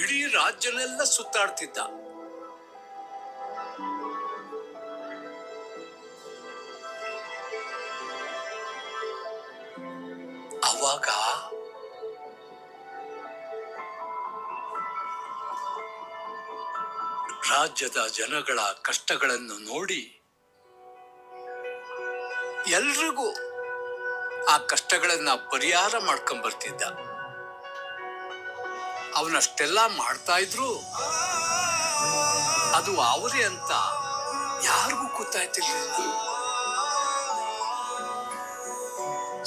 ಇಡೀ ರಾಜ್ಯನೆಲ್ಲ ಸುತ್ತಾಡ್ತಿದ್ದ. ಅವಾಗ ರಾಜ್ಯದ ಜನಗಳ ಕಷ್ಟಗಳನ್ನು ನೋಡಿ ಎಲ್ರಿಗೂ ಆ ಕಷ್ಟಗಳನ್ನ ಪರಿಹಾರ ಮಾಡ್ಕೊಂಡ್ ಬರ್ತಿದ್ದ. ಅವನಷ್ಟೆಲ್ಲ ಮಾಡ್ತಾ ಇದ್ರು ಅದು ಅವರೇ ಅಂತ ಯಾರಿಗೂ ಗೊತ್ತಾಯ್ತಿರ್ಲಿಲ್ಲ.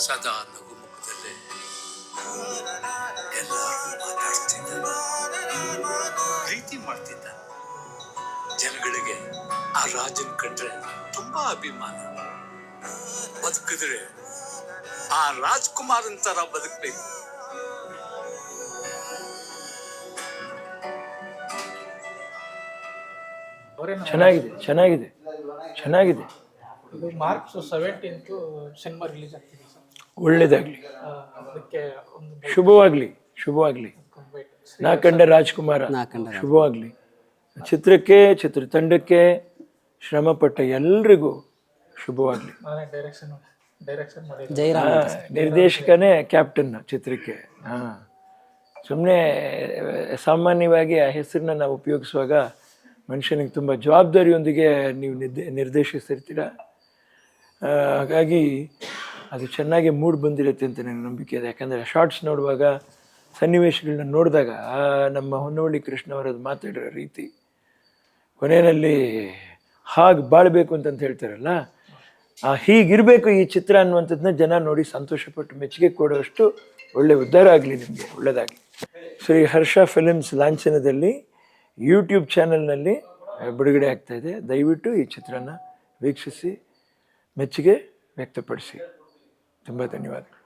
ಸದಾ ನಗುಮುಖದಲ್ಲೇ ಎಲ್ಲರೂ ಮಾತಾಡ್ತಿದ್ದ, ಪ್ರೀತಿ ಮಾಡ್ತಿದ್ದ. ಜನಗಳಿಗೆ ಆ ರಾಜನ್ ಕಂಡ್ರೆ ತುಂಬಾ ಅಭಿಮಾನ. ಬದುಕಿದ್ರೆ ಆ ರಾಜ್ಕುಮಾರನ್ ತರ ಬದುಕಬೇಕು. ಚೆನ್ನಾಗಿದೆ ಚೆನ್ನಾಗಿದೆ ಚೆನ್ನಾಗಿದೆ. ಇದು ಮಾರ್ಚ್ 17 ಸಿನಿಮಾ ರಿಲೀಸ್ ಆಗ್ತಿದೆ ಸರ್. ಒಳ್ಳೇದಾಗ್ಲಿ, ಅದಕ್ಕೆ ಒಂದು ಶುಭವಾಗ್ಲಿ ಶುಭವಾಗ್ಲಿ. ನಾ ಕಂಡ ರಾಜ್ಕುಮಾರ ಶುಭವಾಗ್ಲಿ. ಚಿತ್ರಕ್ಕೆ, ಚಿತ್ರತಂಡಕ್ಕೆ ಶ್ರಮಪಟ್ಟ ಎಲ್ರಿಗೂ ಶುಭವಾಗ್ಲಿ. ನಾನೇ ಡೈರೆಕ್ಷನ್ ಮಾಡಿ ನಿರ್ದೇಶಕನೇ ಕ್ಯಾಪ್ಟನ್ ಚಿತ್ರಕ್ಕೆ. ಸುಮ್ಮನೆ ಸಾಮಾನ್ಯವಾಗಿ ಆ ಹೆಸರನ್ನ ನಾವು ಉಪಯೋಗಿಸುವಾಗ ಮನುಷ್ಯನಿಗೆ ತುಂಬ ಜವಾಬ್ದಾರಿಯೊಂದಿಗೆ ನೀವು ನಿರ್ದೇಶಿಸಿರ್ತೀರ. ಹಾಗಾಗಿ ಅದು ಚೆನ್ನಾಗಿ ಮೂಡ್ ಬಂದಿರುತ್ತೆ ಅಂತ ನನಗೆ ನಂಬಿಕೆ ಇದೆ. ಯಾಕಂದರೆ ಶಾರ್ಟ್ಸ್ ನೋಡುವಾಗ, ಸನ್ನಿವೇಶಗಳನ್ನ ನೋಡಿದಾಗ ನಮ್ಮ ಹೊನ್ನವಳ್ಳಿ ಕೃಷ್ಣ ಅವರದ್ದು ಮಾತಾಡಿರೋ ರೀತಿ, ಕೊನೆಯಲ್ಲಿ ಹಾಗೆ ಬಾಳಬೇಕು ಅಂತಂತ ಹೇಳ್ತಾರಲ್ಲ, ಹೀಗಿರಬೇಕು ಈ ಚಿತ್ರ ಅನ್ನುವಂಥದ್ದನ್ನ ಜನ ನೋಡಿ ಸಂತೋಷಪಟ್ಟು ಮೆಚ್ಚುಗೆ ಕೊಡುವಷ್ಟು ಒಳ್ಳೆ ಉದ್ಧಾರ ಆಗಲಿ, ನಿಮಗೆ ಒಳ್ಳೆಯದಾಗಲಿ. ಶ್ರೀ ಹರ್ಷ ಫಿಲಿಮ್ಸ್ ಲಾಂಛನದಲ್ಲಿ ಯೂಟ್ಯೂಬ್ ಚಾನಲ್ನಲ್ಲಿ ಬಿಡುಗಡೆ ಆಗ್ತಾಯಿದೆ. ದಯವಿಟ್ಟು ಈ ಚಿತ್ರನ ವೀಕ್ಷಿಸಿ ಮೆಚ್ಚುಗೆ ವ್ಯಕ್ತಪಡಿಸಿ. ತುಂಬ ಧನ್ಯವಾದಗಳು.